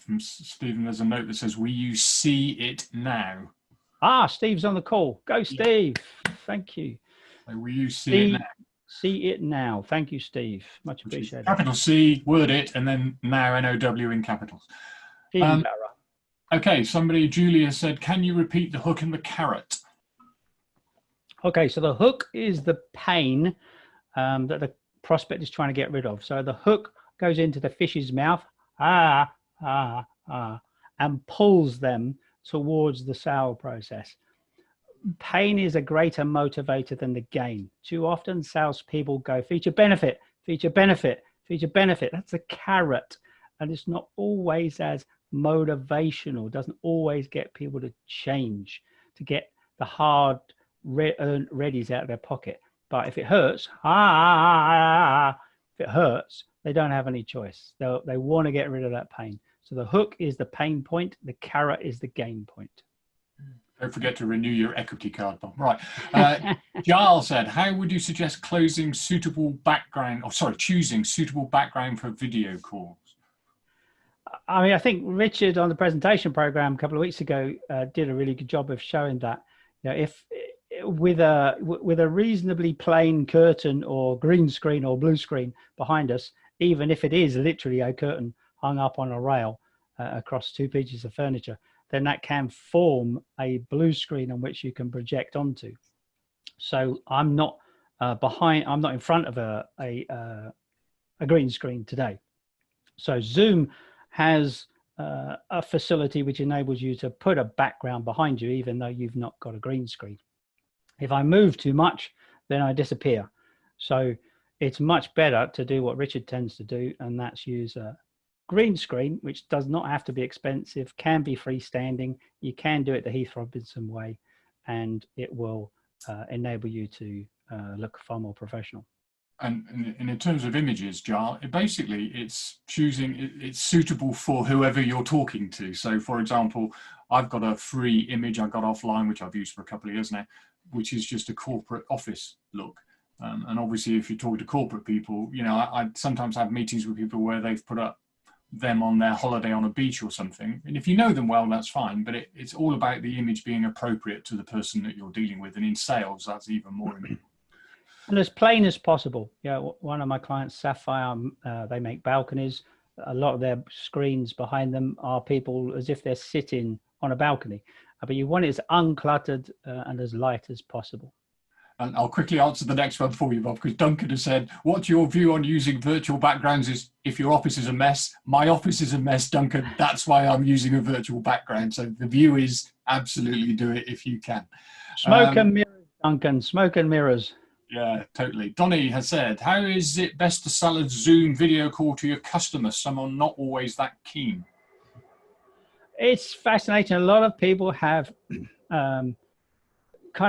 from Stephen, there's a note that says, we use See It Now. Ah, Steve's on the call. Go, Steve. Thank you. So we use See It Now. See It Now. Thank you, Steve. Much appreciated. Capital C, word it, and then now, N-O-W in capitals. Okay, Julia said, can you repeat the hook and the carrot? Okay, so the hook is the pain that the prospect is trying to get rid of. So the hook goes into the fish's mouth, and pulls them towards the sale process. Pain is a greater motivator than the gain. Too often salespeople go feature benefit, feature benefit, feature benefit. That's a carrot, and it's not always as motivational. It doesn't always get people to change, to get the hard earned readies out of their pocket. But if it hurts, if it hurts, they don't have any choice. They want to get rid of that pain. So the hook is the pain point, the carrot is the gain point. Don't forget to renew your equity card, Bob. Right. Giles said, how would you suggest choosing suitable background for video calls? I mean, I think Richard on the presentation program a couple of weeks ago did a really good job of showing that, you know, if with a reasonably plain curtain or green screen or blue screen behind us, even if it is literally a curtain hung up on a rail across 2 pieces of furniture, then that can form a blue screen on which you can project onto. So I'm not I'm not in front of a green screen today. So Zoom has a facility which enables you to put a background behind you, even though you've not got a green screen. If I move too much, then I disappear. So it's much better to do what Richard tends to do, and that's use a green screen, which does not have to be expensive, can be freestanding. You can do it the Heath Robinson way, and it will enable you to look far more professional. And in terms of images, Jar, basically it's suitable for whoever you're talking to. So for example, I've got a free image I got offline, which I've used for a couple of years now, which is just a corporate office look. And obviously if you're talking to corporate people, you know, I sometimes have meetings with people where they've put up them on their holiday on a beach or something. And if you know them well, that's fine, but it's all about the image being appropriate to the person that you're dealing with. And in sales, that's even more important. And as plain as possible. Yeah, one of my clients, Sapphire, they make balconies. A lot of their screens behind them are people as if they're sitting on a balcony. But you want it as uncluttered and as light as possible. And I'll quickly answer the next one for you, Bob, because Duncan has said, what's your view on using virtual backgrounds? Is if your office is a mess? My office is a mess, Duncan. That's why I'm using a virtual background. So the view is absolutely do it if you can. Smoke and mirrors, Duncan, smoke and mirrors. Yeah, totally. Donnie has said, how is it best to sell a Zoom video call to your customer? Someone not always that keen. It's fascinating. A lot of people have kind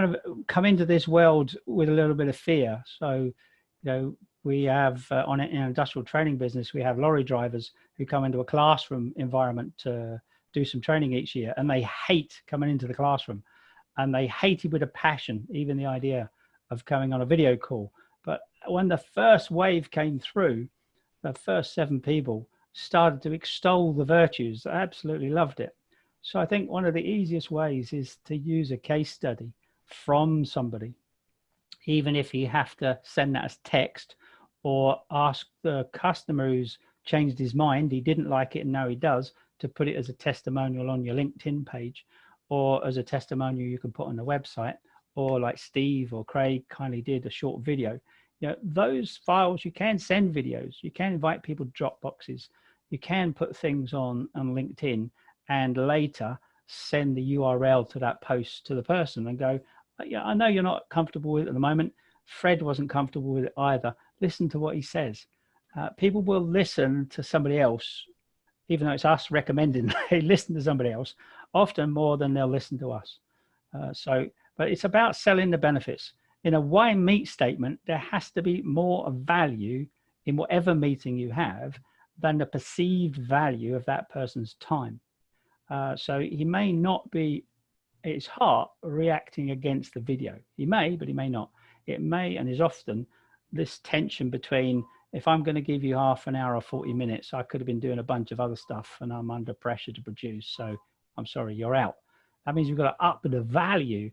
of come into this world with a little bit of fear. So, you know, we have in an industrial training business, we have lorry drivers who come into a classroom environment to do some training each year, and they hate coming into the classroom, and they hate it with a passion, even the idea of coming on a video call. But when the first wave came through, the first 7 people started to extol the virtues. I absolutely loved it. So I think one of the easiest ways is to use a case study from somebody, even if you have to send that as text, or ask the customer who's changed his mind, he didn't like it and now he does, to put it as a testimonial on your LinkedIn page, or as a testimonial you can put on the website, or like Steve or Craig kindly did, a short video. You know, those files, you can send videos, you can invite people to drop boxes, you can put things on LinkedIn, and later send the URL to that post to the person and go, yeah, I know you're not comfortable with it at the moment. Fred wasn't comfortable with it either. Listen to what he says. People will listen to somebody else, even though it's us recommending they listen to somebody else, often more than they'll listen to us. But it's about selling the benefits. In a why meet statement, there has to be more value in whatever meeting you have than the perceived value of that person's time. So he may not be, at his heart, reacting against the video. He may, but he may not. It may, and is often, this tension between, if I'm going to give you half an hour or 40 minutes, I could have been doing a bunch of other stuff and I'm under pressure to produce. So I'm sorry, you're out. That means we've got to up the value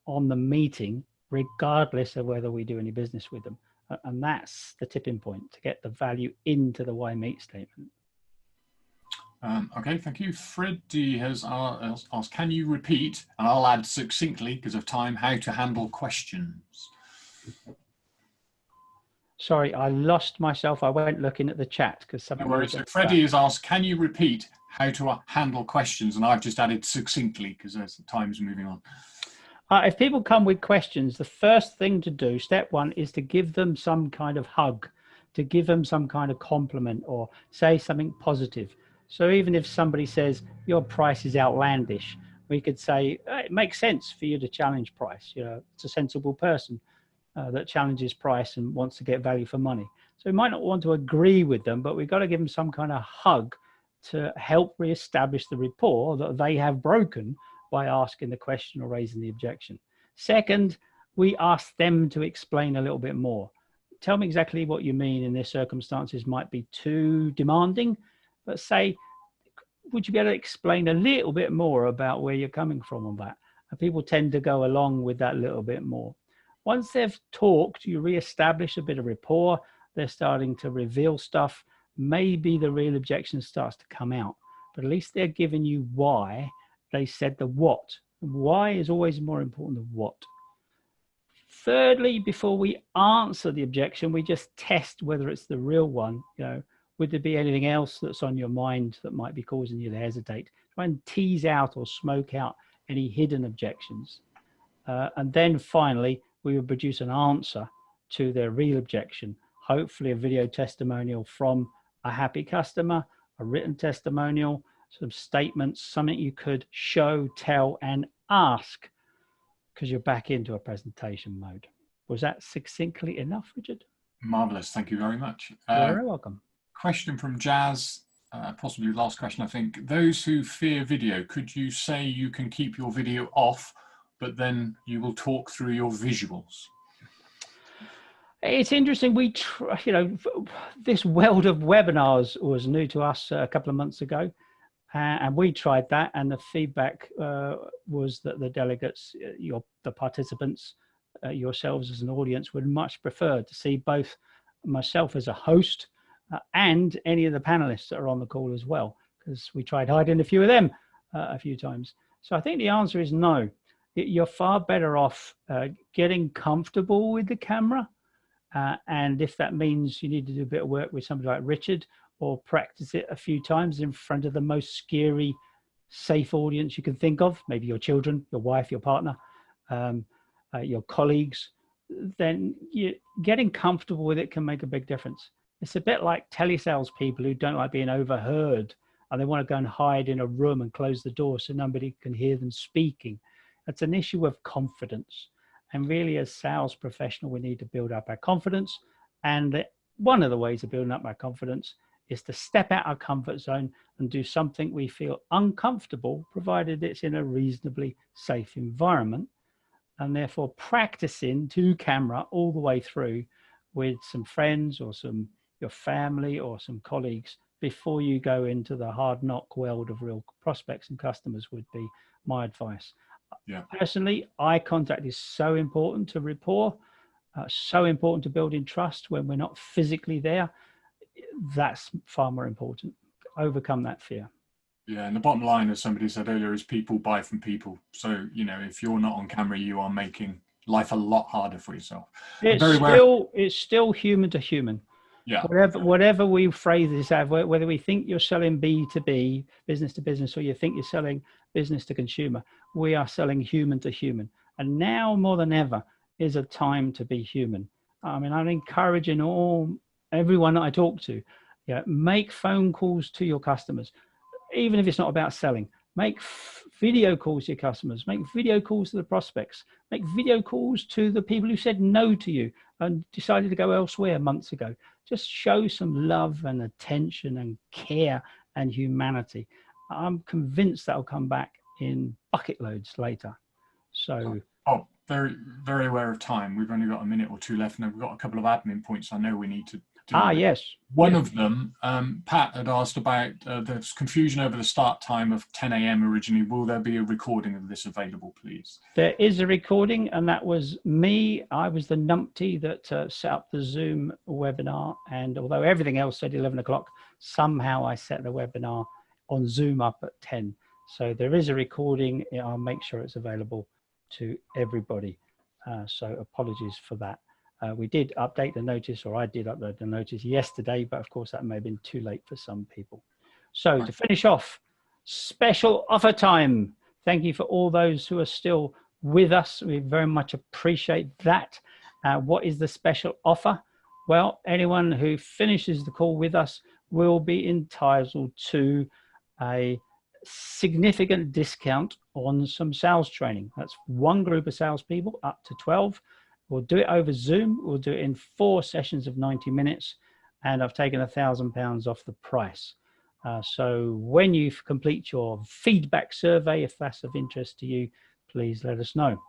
on the meeting, regardless of whether we do any business with them. And that's the tipping point, to get the value into the why meet statement. Okay, thank you. Freddie has asked, can you repeat, and I'll add succinctly because of time, how to handle questions? Sorry, I lost myself. I went looking at the chat because something. No worries. So Freddie has asked, can you repeat how to handle questions? And I've just added succinctly because time's moving on. If people come with questions, the first thing to do, step one, is to give them some kind of hug, to give them some kind of compliment or say something positive. So even if somebody says your price is outlandish, we could say, it makes sense for you to challenge price. You know, it's a sensible person that challenges price and wants to get value for money. So we might not want to agree with them, but we've got to give them some kind of hug to help reestablish the rapport that they have broken by asking the question or raising the objection. Second, we ask them to explain a little bit more. Tell me exactly what you mean in this circumstances might be too demanding, but say, would you be able to explain a little bit more about where you're coming from on that? And people tend to go along with that little bit more. Once they've talked, you reestablish a bit of rapport, they're starting to reveal stuff, maybe the real objection starts to come out, but at least they're giving you why they said the what. Why is always more important than what. Thirdly, before we answer the objection, we just test whether it's the real one. You know, would there be anything else that's on your mind that might be causing you to hesitate? Try and tease out or smoke out any hidden objections. And then finally, we will produce an answer to their real objection, hopefully a video testimonial from a happy customer, a written testimonial, some statements, something you could show, tell, and ask because you're back into a presentation mode. Was that succinctly enough, Richard? Marvellous, thank you very much. You're very welcome. Question from Jazz, possibly last question, I think. Those who fear video, could you say you can keep your video off, but then you will talk through your visuals? It's interesting. This world of webinars was new to us a couple of months ago, and we tried that, and the feedback was that the delegates, the participants, yourselves as an audience, would much prefer to see both myself as a host and any of the panelists that are on the call as well, because we tried hiding a few of them a few times. So I think the answer is no. You're far better off getting comfortable with the camera. And if that means you need to do a bit of work with somebody like Richard, or practice it a few times in front of the most scary, safe audience you can think of, maybe your children, your wife, your partner, your colleagues, then getting comfortable with it can make a big difference. It's a bit like telesales people who don't like being overheard, and they want to go and hide in a room and close the door so nobody can hear them speaking. It's an issue of confidence. And really, as sales professional, we need to build up our confidence. And one of the ways of building up our confidence is to step out our comfort zone and do something we feel uncomfortable, provided it's in a reasonably safe environment. And therefore, practicing to camera all the way through with some friends or your family or some colleagues before you go into the hard knock world of real prospects and customers would be my advice. Yeah. Personally, eye contact is so important to rapport, so important to building trust when we're not physically there. That's far more important. Overcome that fear. Yeah, and the bottom line, as somebody said earlier, is people buy from people. So, if you're not on camera, you are making life a lot harder for yourself. It's still human to human. Yeah. Whatever we phrase this as, whether we think you're selling B2B, business to business, or you think you're selling business to consumer, we are selling human to human. And now more than ever is a time to be human. I mean, I'm encouraging everyone that I talk to, make phone calls to your customers, even if it's not about selling. Make video calls to your customers, make video calls to the prospects, make video calls to the people who said no to you and decided to go elsewhere months ago. Just show some love and attention and care and humanity. I'm convinced that'll come back in bucket loads later. So, very, very aware of time. We've only got a minute or two left, and we've got a couple of admin points I know we need to do. Yes. One of them, Pat had asked about there's confusion over the start time of 10 a.m. originally. Will there be a recording of this available, please? There is a recording, and that was me. I was the numpty that set up the Zoom webinar, and although everything else said 11 o'clock, somehow I set the webinar on Zoom up at 10. So there is a recording. I'll make sure it's available to everybody. So apologies for that. We did update the notice, or I did upload the notice yesterday, but of course that may have been too late for some people. So to finish off, special offer time. Thank you for all those who are still with us. We very much appreciate that. What is the special offer? Well, anyone who finishes the call with us will be entitled to a significant discount on some sales training. That's one group of salespeople, up to 12. We'll do it over Zoom. We'll do it in 4 sessions of 90 minutes, and I've taken £1,000 off the price. So when you complete your feedback survey, if that's of interest to you, please let us know.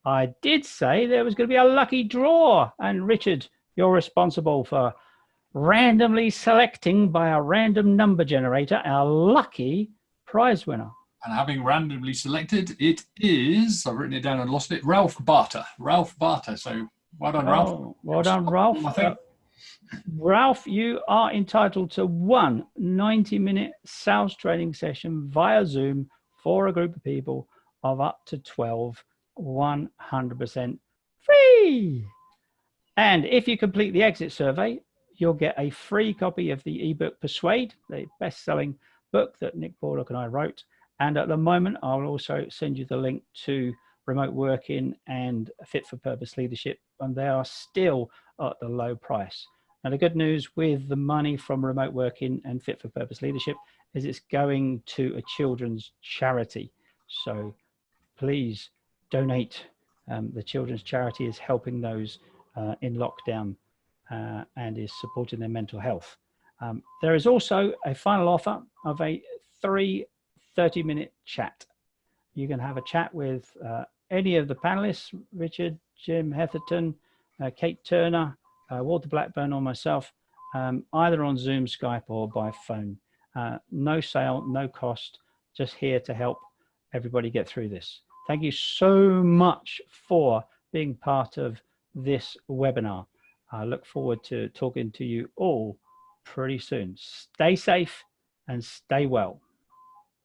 I did say there was going to be a lucky draw, and Richard, you're responsible for randomly selecting by a random number generator our lucky prize winner. And having randomly selected, it is, I've written it down and lost it, Ralph Barter. Ralph Barter. So well done, Ralph. Well done, Ralph. Ralph, you are entitled to one 90-minute sales training session via Zoom for a group of people of up to 12, 100% free. And if you complete the exit survey, you'll get a free copy of the ebook Persuade, the best-selling book that Nick Bordock and I wrote. And at the moment, I'll also send you the link to remote working and fit for purpose leadership. And they are still at the low price. Now, the good news with the money from remote working and fit for purpose leadership is it's going to a children's charity. So please donate The children's charity is helping those in lockdown and is supporting their mental health. There is also a final offer of a 30-minute chat. You can have a chat with any of the panelists, Richard, Jim Heatherton, Kate Turner, Walter Blackburn, or myself, either on Zoom, Skype, or by phone. No sale, no cost, just here to help everybody get through this. Thank you so much for being part of this webinar. I look forward to talking to you all pretty soon. Stay safe and stay well.